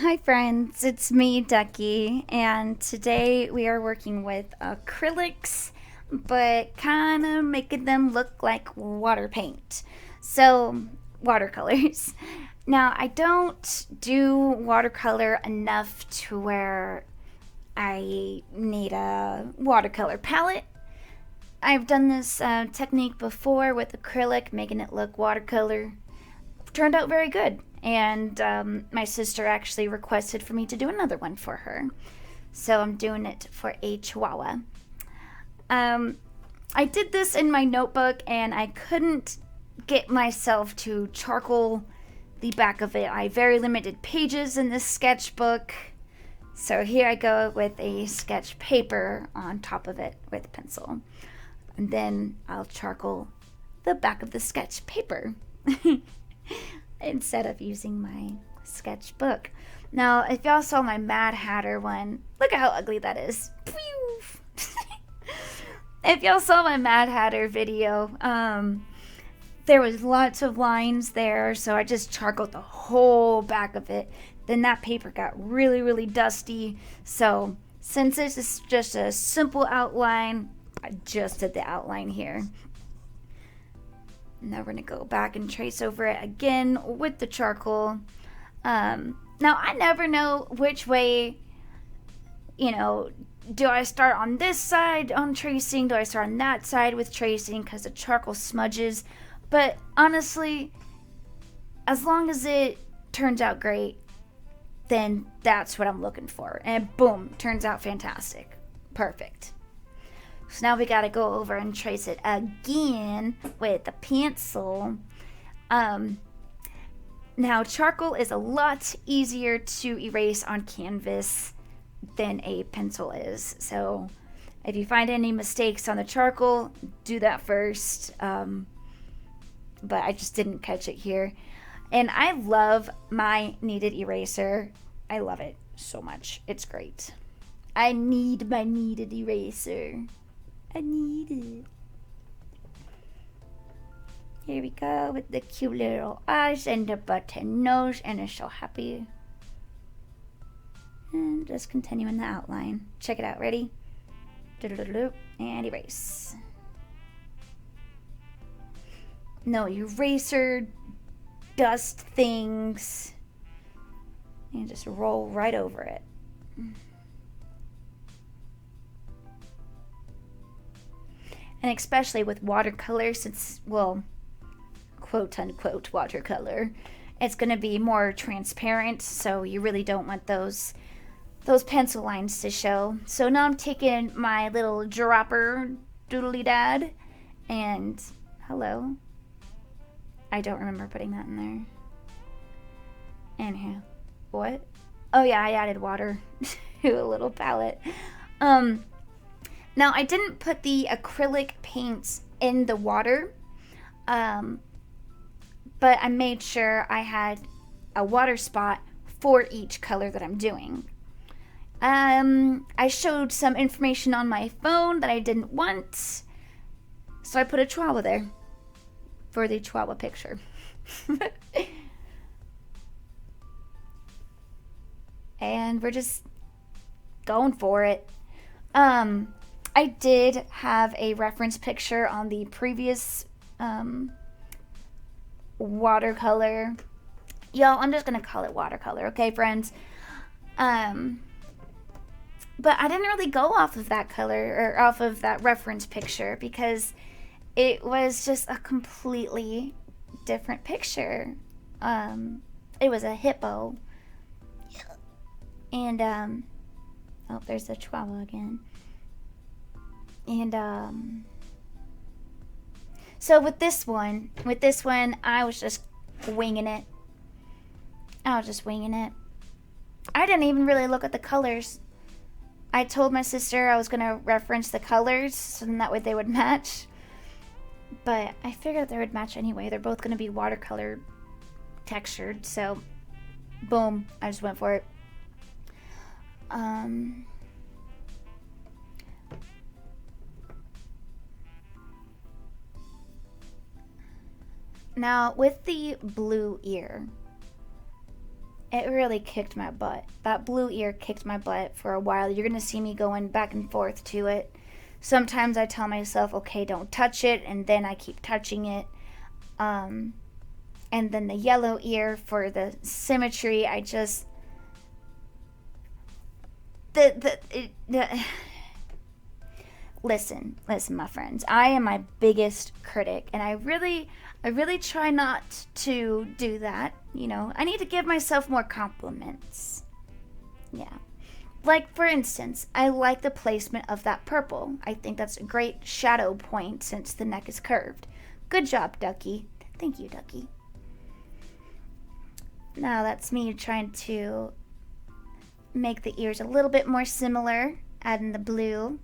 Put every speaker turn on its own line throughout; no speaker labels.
Hi friends, it's me, Ducky, and today we are working with acrylics, but kind of making them look like water paint. So, watercolors. Now, I don't do watercolor enough to where I need a watercolor palette. I've done this technique before with acrylic, making it look watercolor. Turned out very good. And my sister actually requested for me to do another one for her. So I'm doing it for a chihuahua. Um, I did this in my notebook and I couldn't get myself to charcoal the back of it. I have very limited pages in this sketchbook. So here I go with a sketch paper on top of it with pencil. And then I'll charcoal the back of the sketch paper instead of using my sketchbook. Now, if y'all saw my Mad Hatter one, look at how ugly that is. If y'all saw my Mad Hatter video, there was lots of lines there, so I just charcoaled the whole back of it. Then that paper got really, really dusty. So since this is just a simple outline, I just did the outline here. Now we're going to go back and trace over it again with the charcoal. Now, I never know which way, do I start on this side on tracing? Do I start on that side with tracing because the charcoal smudges? But honestly, as long as it turns out great, then that's what I'm looking for. And boom, turns out fantastic. Perfect. So now we gotta go over and trace it again with the pencil. Now charcoal is a lot easier to erase on canvas than a pencil is. So if you find any mistakes on the charcoal, do that first. But I just didn't catch it here. And I love my kneaded eraser. I love it so much. It's great. I need my kneaded eraser. I need it. Here we go with the cute little eyes and the button nose, and it's so happy. And just continuing the outline. Check it out. Ready? And erase. No eraser dust things. And just roll right over it. And especially with watercolor, since, well, quote unquote watercolor, it's going to be more transparent, so you really don't want those pencil lines to show. So now I'm taking my little dropper doodly dad, and hello, I don't remember putting that in there. Anyhow, what? Oh yeah, I added water to a little palette. Now, I didn't put the acrylic paints in the water, but I made sure I had a water spot for each color that I'm doing. I showed some information on my phone that I didn't want, so I put a chihuahua there for the chihuahua picture. And we're just going for it. I did have a reference picture on the previous watercolor. Y'all, I'm just going to call it watercolor, okay, friends? But I didn't really go off of that color or off of that reference picture because it was just a completely different picture. It was a hippo. And, oh, there's the chihuahua again. And so with this one, I was just winging it. I didn't even really look at the colors. I told my sister I was going to reference the colors so then that way they would match. But I figured they would match anyway. They're both going to be watercolor textured. So, boom, I just went for it. Now, with the blue ear, It really kicked my butt. That blue ear kicked my butt for a while. You're going to see me going back and forth to it. Sometimes I tell myself, okay, don't touch it, and then I keep touching it. And then the yellow ear for the symmetry, I just listen, my friends. I am my biggest critic, and I really try not to do that. I need to give myself more compliments. Yeah. Like, for instance, I like the placement of that purple. I think that's a great shadow point since the neck is curved. Good job, Ducky. Thank you, Ducky. Now that's me trying to make the ears a little bit more similar, adding the blue.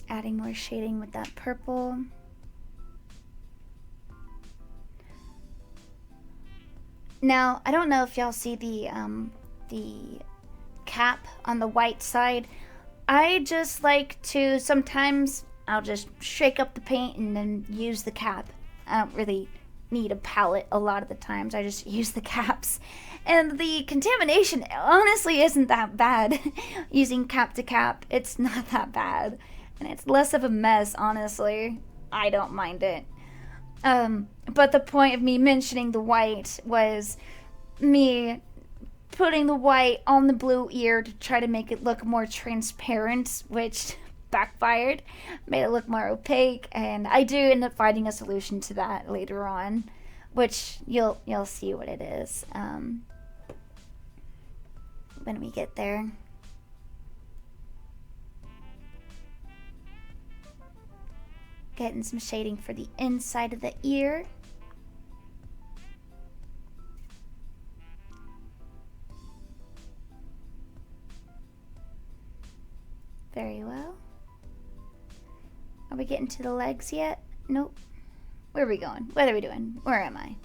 Adding more shading with that purple. Now, I don't know if y'all see the cap on the white side. I just like to, sometimes I'll just shake up the paint and then use the cap. I don't really need a palette a lot of the times. I just use the caps. And the contamination honestly isn't that bad. Using cap to cap, it's not that bad. And it's less of a mess, honestly. I don't mind it. But the point of me mentioning the white was me putting the white on the blue ear to try to make it look more transparent, which backfired, made it look more opaque, and I do end up finding a solution to that later on, which you'll see what it is when we get there. Getting some shading for the inside of the ear. Very well. Are we getting to the legs yet? Nope. Where are we going? What are we doing? Where am I?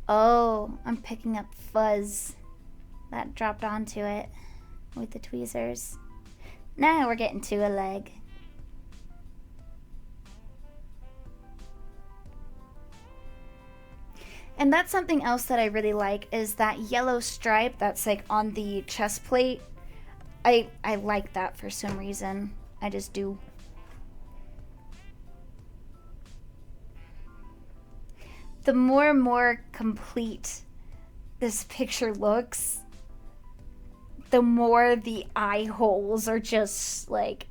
Oh, I'm picking up fuzz that dropped onto it with the tweezers. Now we're getting to a leg. And that's something else that I really like, is that yellow stripe that's like on the chest plate. I like that for some reason. I just do. The more and more complete this picture looks, the more the eye holes are just like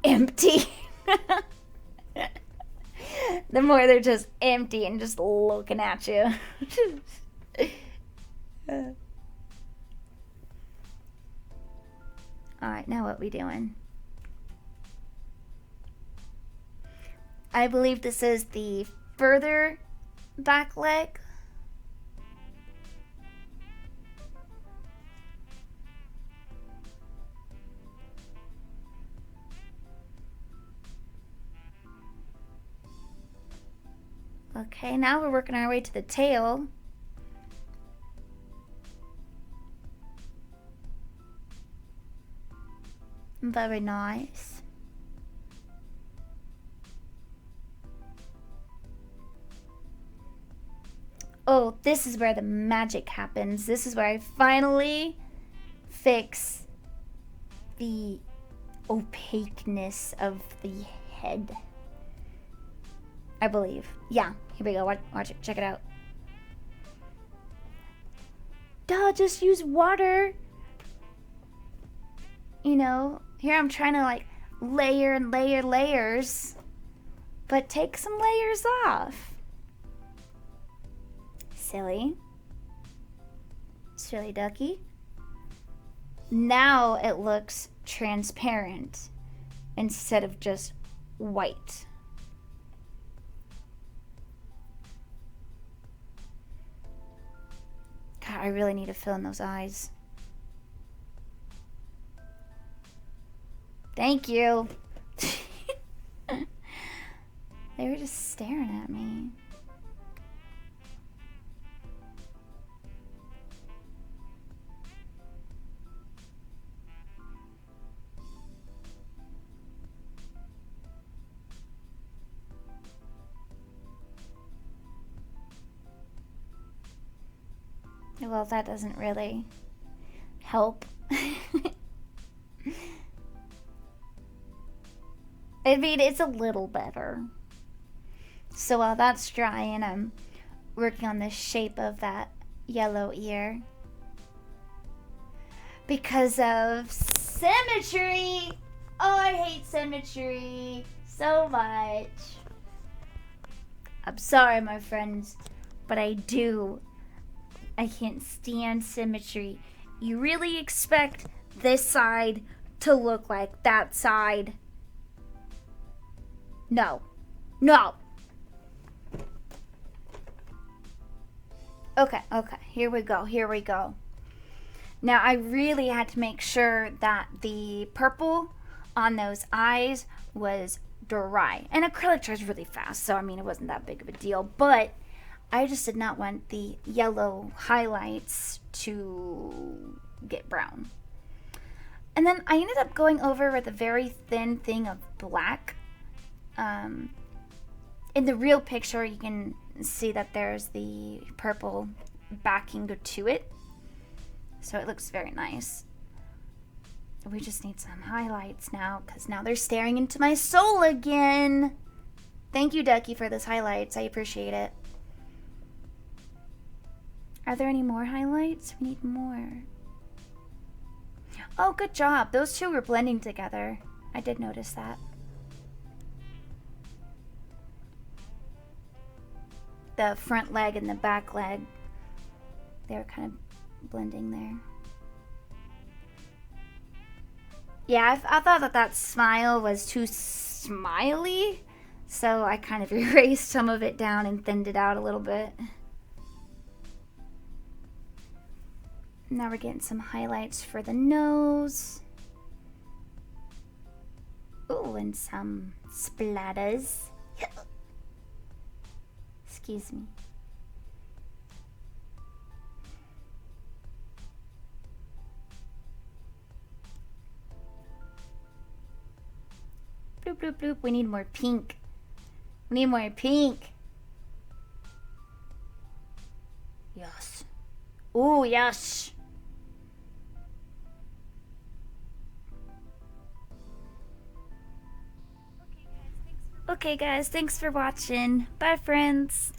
empty. The more they're just empty and just looking at you. Alright, now what we doing? I believe this is the further back leg. Okay, now we're working our way to the tail. Very nice. Oh, this is where the magic happens. This is where I finally fix the opaqueness of the head. I believe. Yeah, here we go. Watch it. Check it out. Duh, just use water. You know, here I'm trying to like layer and layer layers, but take some layers off. Silly. Silly ducky. Now it looks transparent instead of just white. God, I really need to fill in those eyes. Thank you. They were just staring at me. Well, that doesn't really help. I mean, it's a little better. So while that's drying, I'm working on the shape of that yellow ear. Because of symmetry! Oh, I hate symmetry so much. I'm sorry, my friends, but I do. I can't stand symmetry. You really expect this side to look like that side? No. No. Okay, here we go. Now, I really had to make sure that the purple on those eyes was dry. And acrylic dries really fast, so I mean, it wasn't that big of a deal. But I just did not want the yellow highlights to get brown. And then I ended up going over with a very thin thing of black. In the real picture, you can see that there's the purple backing to it. So it looks very nice. We just need some highlights now, because now they're staring into my soul again. Thank you, Ducky, for those highlights. I appreciate it. Are there any more highlights? We need more. Oh, good job. Those two were blending together. I did notice that. The front leg and the back leg, they were kind of blending there. Yeah, I thought that smile was too smiley, so I kind of erased some of it down and thinned it out a little bit. Now we're getting some highlights for the nose. Ooh, and some splatters. Excuse me. Bloop, bloop, bloop. We need more pink. We need more pink. Yes. Ooh, yes. Okay, guys. Thanks for watching. Bye, friends.